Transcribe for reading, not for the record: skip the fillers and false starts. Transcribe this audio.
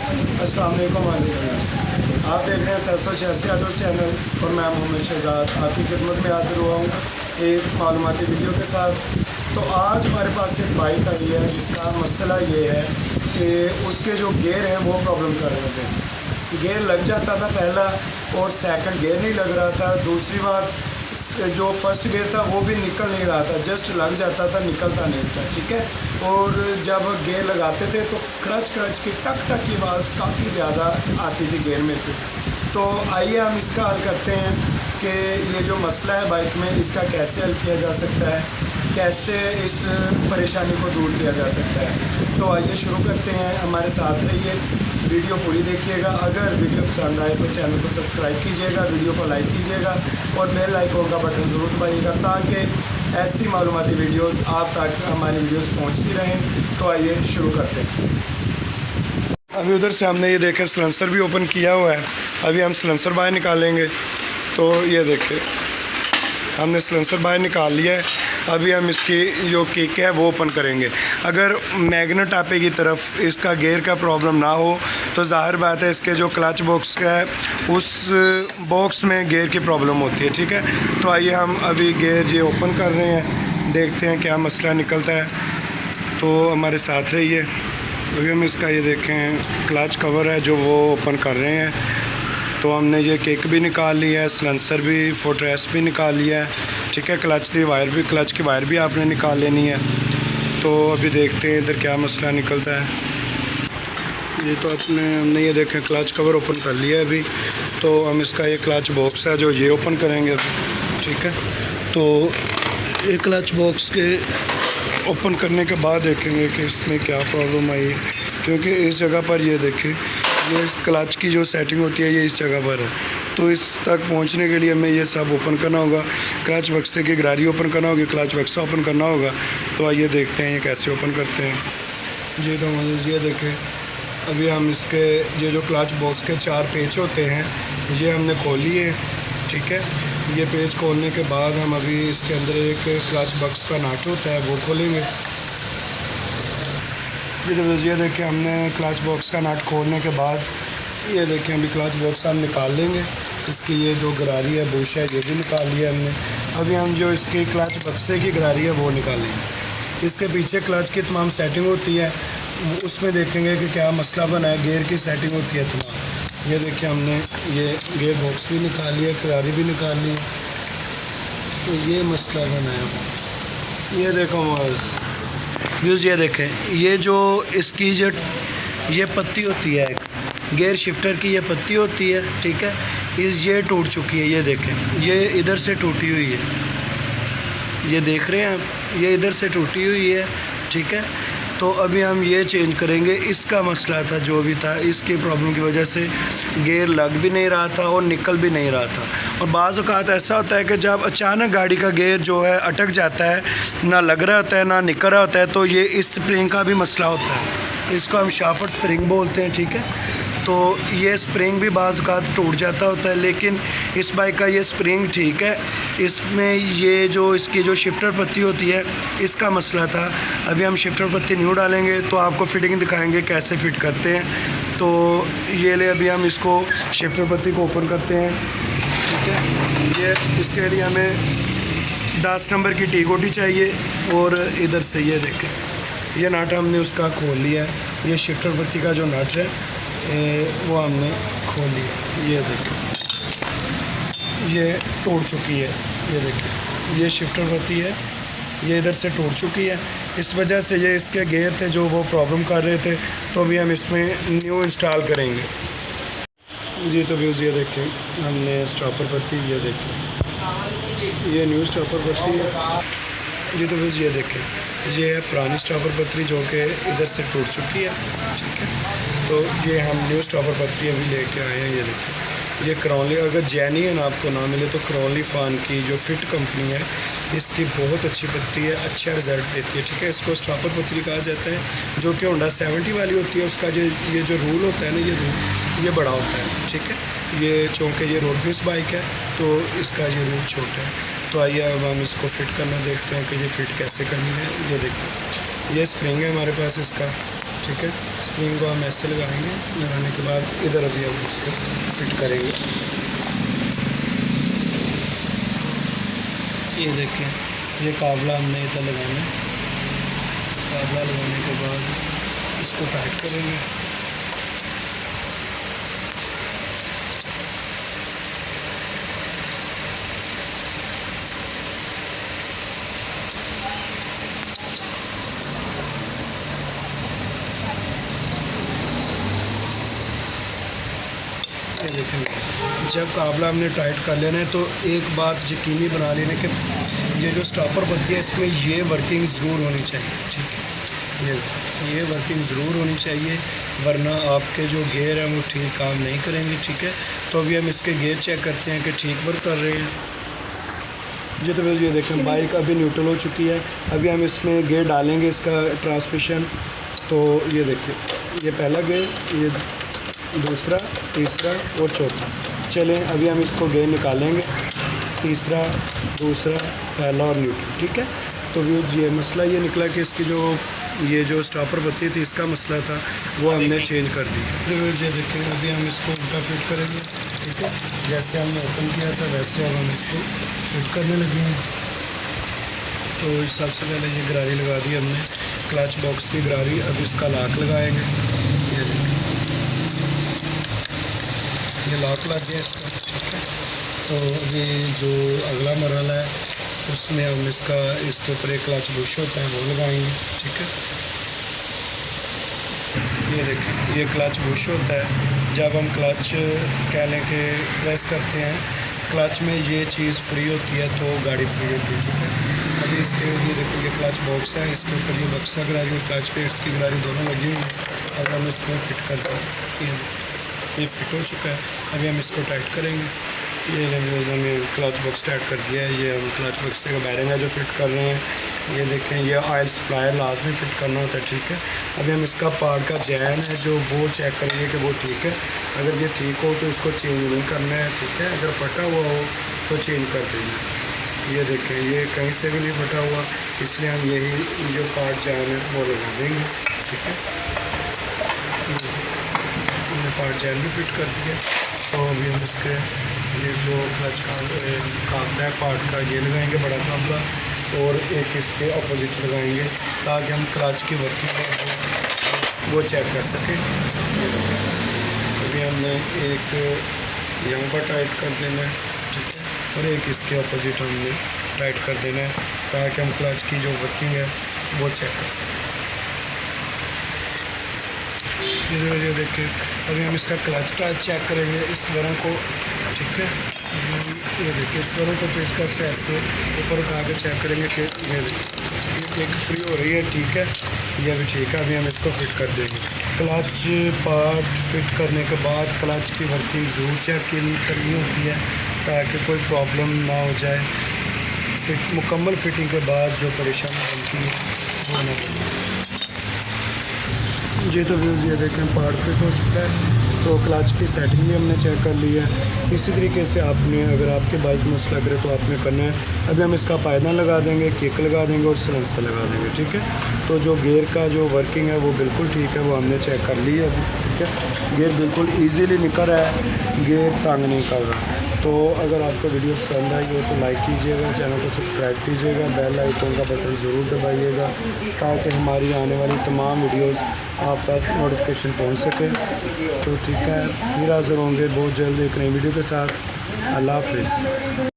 अस्सलाम वालेकुम व्यूअर्स, आप देख रहे हैं 786 ऑटो चैनल और मैं मोहम्मद शहजाद आपकी खिदमत में हाजिर हुआ हूँ एक मालूमाती वीडियो के साथ। तो आज हमारे पास एक बाइक आई है जिसका मसला ये है कि उसके जो गेयर हैं वो प्रॉब्लम कर रहे थे। गेयर लग जाता था पहला और सेकंड गेयर नहीं लग रहा था। दूसरी बात, जो फर्स्ट गेयर था वो भी निकल नहीं रहा था, जस्ट लग जाता था, निकलता नहीं था। ठीक है। और जब गेयर लगाते थे तो क्रच की टक टक की आवाज़ काफ़ी ज़्यादा आती थी गेयर में से। तो आइए हम इसका हल करते हैं कि ये जो मसला है बाइक में, इसका कैसे हल किया जा सकता है, कैसे इस परेशानी को दूर किया जा सकता है। तो आइए शुरू करते हैं, हमारे साथ रहिए, वीडियो पूरी देखिएगा। अगर वीडियो पसंद आए तो चैनल को सब्सक्राइब कीजिएगा, वीडियो को लाइक कीजिएगा और बेल आइकॉन का बटन ज़रूर दबाइएगा ताकि ऐसी मालूमाती वीडियोस आप तक हमारी वीडियोस पहुंचती रहें। तो आइए शुरू करते हैं। अभी उधर से हमने ये देखें सिलेंसर भी ओपन किया हुआ है। अभी हम सिलेंसर बाहर निकालेंगे। तो ये देखें हमने सिलेंसर बाहर निकाल लिया है। अभी हम इसकी जो किक है वो ओपन करेंगे। अगर मैग्नेट आपे की तरफ इसका गेयर का प्रॉब्लम ना हो तो ज़ाहिर बात है इसके जो क्लच बॉक्स का है उस बॉक्स में गेयर की प्रॉब्लम होती है। ठीक है। तो आइए हम अभी गेयर ये ओपन कर रहे हैं, देखते हैं क्या मसला निकलता है। तो हमारे साथ रहिए। अभी हम इसका ये देखें क्लच कवर है जो वो ओपन कर रहे हैं। तो हमने ये किक भी निकाल ली है, सिलेंसर भी, फुटरेस्ट भी निकाल लिया है। ठीक है। क्लच की वायर भी आपने निकाल लेनी है। तो अभी देखते हैं इधर क्या मसला निकलता है। ये तो हमने ये देखें क्लच कवर ओपन कर लिया है अभी। तो हम इसका ये क्लच बॉक्स है जो ये ओपन करेंगे अभी। ठीक है। तो ये क्लच बॉक्स के ओपन करने के बाद देखेंगे कि इसमें क्या प्रॉब्लम आई है, क्योंकि इस जगह पर ये देखें ये क्लच की जो सेटिंग होती है ये इस जगह पर है। तो इस तक पहुंचने के लिए हमें ये सब ओपन करना होगा। क्लच बक्से की गरारी ओपन करना होगी, क्लच बक्सा ओपन करना होगा। तो आइए देखते हैं ये कैसे ओपन करते हैं। जी तो ये देखें अभी हम इसके ये जो क्लच बॉक्स के 4 पेच होते हैं ये हमने खोल लिए। ठीक है। ये पेच खोलने के बाद हम अभी इसके अंदर एक क्लच बक्स का नाट होता है वो खोलेंगे। ये देखें हमने क्लच बॉक्स का नट खोलने के बाद ये देखें अभी क्लच बॉक्स हम निकाल लेंगे। इसकी ये जो गरारी है बुश है ये भी निकाल लिया हमने। अभी हम जो इसकी क्लच बक्से की गरारी है वो निकालेंगे। इसके पीछे क्लच की तमाम सेटिंग होती है, उसमें देखेंगे कि क्या मसला बना है। गेयर की सेटिंग होती है तमाम। ये देखिए हमने ये गेयर बॉक्स भी निकाल लिया, गरारी भी निकाल ली। तो ये मसला बना है। ये देखो व्यूज़, ये देखें ये जो इसकी जो ये पत्ती होती है एक गेयर शिफ्टर की, ये पत्ती होती है। ठीक है। ये टूट चुकी है। ये देखें ये इधर से टूटी हुई है, ये देख रहे हैं आप, ये इधर से टूटी हुई है। ठीक है। तो अभी हम ये चेंज करेंगे। इसका मसला था जो भी था, इसकी प्रॉब्लम की वजह से गेयर लग भी नहीं रहा था और निकल भी नहीं रहा था। और बाज़ औक़ात ऐसा होता है कि जब अचानक गाड़ी का गेयर जो है अटक जाता है, ना लग रहा होता है ना निकल रहा होता है, तो ये इस स्प्रिंग का भी मसला होता है। इसको हम शाफ्ट स्प्रिंग बोलते हैं। ठीक है। तो ये स्प्रिंग भी बाज़ औक़ात टूट जाता होता है, लेकिन इस बाइक का ये स्प्रिंग ठीक है। इसमें ये जो इसकी जो शिफ्टर पत्ती होती है इसका मसला था। अभी हम शिफ्टर पत्ती न्यू डालेंगे तो आपको फिटिंग दिखाएंगे कैसे फ़िट करते हैं। तो ये ले अभी हम इसको शिफ्टर पत्ती को ओपन करते हैं। ठीक है। ये इसके लिए हमें 10 नंबर की टी गोटी चाहिए और इधर से ये देखें ये नट हमने उसका खोल लिया है। ये शिफ्टर पत्ती का जो नट है वो हमने खोल लिया। ये देखें ये टूट चुकी है। ये देखिए ये शिफ्टर पत्ती है, ये इधर से टूट चुकी है। इस वजह से ये इसके गेयर थे जो वो प्रॉब्लम कर रहे थे। तो अभी हम इसमें न्यू इंस्टॉल करेंगे। जी तो व्यूज़ ये देखें हमने स्टॉपर पत्ती, ये देखें ये न्यू स्टॉपर पत्ती है। जी तो व्यूज़ ये देखें ये है पुरानी स्टॉपर पत्ती जो कि इधर से टूट चुकी है। ठीक है। तो ये हम न्यू स्टॉपर पत्ती अभी लेके आए हैं। ये देखें ये क्रॉनली, अगर जेन्युइन आपको ना मिले तो क्रॉनली फान की जो फिट कंपनी है इसकी बहुत अच्छी पत्ती है, अच्छा रिज़ल्ट देती है। ठीक है। इसको स्टॉपर पत्ती कहा जाता है जो कि होंडा 70 वाली होती है। उसका ये जो रूल होता है ना, ये रूल ये बड़ा होता है। ठीक है। ये चूँकि ये रोड बेस बाइक है तो इसका ये रूल छोटा है। तो आइए अब हम इसको फ़िट करना देखते हैं कि ये फ़िट कैसे करनी है। ये देखते हैं ये स्प्रिंग है हमारे पास इसका। ठीक है। स्प्रिंग को हम ऐसे लगाएंगे, लगाने के बाद इधर अभी हम इसको फिट करेंगे। ये देखें, ये काबला हमने इधर लगाना है। काबला लगाने के बाद इसको टाइट करेंगे। देखेंगे जब काबला हमने टाइट कर लेना है तो एक बात यकीनी बना लेना कि ये जो स्टॉपर बनती है इसमें ये वर्किंग ज़रूर होनी चाहिए, ठीक है। ये वर्किंग ज़रूर होनी चाहिए, वरना आपके जो गियर हैं वो ठीक काम नहीं करेंगे, ठीक है। तो अभी हम इसके गियर चेक करते हैं कि ठीक वर्क कर रहे हैं जी। तो ये देखें बाइक अभी न्यूट्रल हो चुकी है। अभी हम इसमें गियर डालेंगे, इसका ट्रांसमिशन। तो ये देखिए, ये पहला गियर, ये दूसरा, तीसरा और चौथा। चलें अभी हम इसको गियर निकालेंगे, तीसरा, दूसरा, पहला और न्यूट्रल, ठीक है। तो ये मसला ये निकला कि इसकी ये जो स्टॉपर बत्ती थी इसका मसला था, वो हमने चेंज कर दी। फिर ये देखें अभी हम इसको उल्टा फिट करेंगे, ठीक है। जैसे हमने ओपन किया था वैसे अब हम इसको फिट करने लगे हैं। तो सबसे पहले ये गरारी लगा दी हमने, क्लच बॉक्स की गरारी। अब इसका लॉक लगाएंगे। ये देखें, ये लॉक लग गया इसका, ठीक है। तो अभी जो अगला मरहला है उसमें हम इसके ऊपर एक क्लच बुश होता है वो लगाएंगे, ठीक है। ये देखें, ये क्लच बुश होता है। जब हम क्लच कह लें कि प्रेस करते हैं, क्लच में ये चीज़ फ्री होती है तो गाड़ी फ्री होती है, ठीक है। अभी इसके ये देखो, ये क्लच बॉक्स है, इसके ऊपर ये बक्सा गरारी और क्लच प्लेट्स की गरारी दोनों लगी हुई है। अब हम इसमें फ़िट करते हैं। ये फिट हो चुका है। अभी हम इसको टाइट करेंगे। ये हमने क्लच बॉक्स टाइट कर दिया है। ये हम क्लच बॉक्स का बैरिंग है जो फिट कर रहे हैं। ये देखें, ये ऑयल सप्लायर लाजमी फिट करना होता है, ठीक है। अभी हम इसका पार्ट का जैन है जो वो चेक करेंगे कि वो ठीक है। अगर ये ठीक हो तो इसको चेंज नहीं करना है, ठीक है। अगर फटा हुआ हो तो चेंज कर देना है। ये देखें, ये कहीं से भी नहीं फटा हुआ, इसलिए हम यही जो पार्ट जैन है वो लगा देंगे, ठीक है। पार्ट जैन भी फिट कर दिया। तो अभी हम इसके ये जो क्लच काबला है पार्ट का ये लगाएंगे, बड़ा काबला, और एक इसके अपोजिट लगाएंगे ताकि हम क्लच की वर्किंग है वो चेक कर सकें। अभी हमने एक यहाँ पर टाइट कर देना है, ठीक है, और एक इसके अपोजिट हमने टाइट कर देना है ताकि हम क्लच की जो वर्किंग है वो चेक कर सकें। ये देखिए, अभी हम इसका क्लच टाइट चेक करेंगे, इस वरों को, ठीक है। ये देखिए, इस वरों को पेचकस से ऐसे ऊपर उठा के चेक करेंगे कि ये देखिए एक फ्री हो रही है, ठीक है। ये भी ठीक है। अभी हम इसको फिट कर देंगे। क्लच पार्ट फिट करने के बाद क्लच की वर्किंग ज़रूर चेक करनी होती है ताकि कोई प्रॉब्लम ना हो जाए। मुकम्मल फिटिंग के बाद जो परेशानी बनती है वो ना बने जी। तो व्यूज़ ये देखें, पार्ट फिट हो चुका है। तो क्लच की सेटिंग भी हमने चेक कर ली है। इसी तरीके से आपने, अगर आपके बाइक में मसला करे तो आपने करना है। अभी हम इसका पायदान लगा देंगे, किक लगा देंगे और सिलेंसर लगा देंगे, ठीक है। तो जो गियर का जो वर्किंग है वो बिल्कुल ठीक है, वो हमने चेक कर ली है अभी, ठीक है। गियर बिल्कुल ईजीली निकल रहा है, गियर तंग नहीं कर रहा। तो अगर आपको वीडियो पसंद आई हो तो लाइक कीजिएगा, चैनल को सब्सक्राइब कीजिएगा, बेल आइकन का बटन ज़रूर दबाइएगा ताकि हमारी आने वाली तमाम वीडियोस आप तक नोटिफिकेशन पहुंच सके। तो ठीक है, फिर हाज़िर होंगे बहुत जल्द एक नई वीडियो के साथ। अल्लाह हाफ़िज़।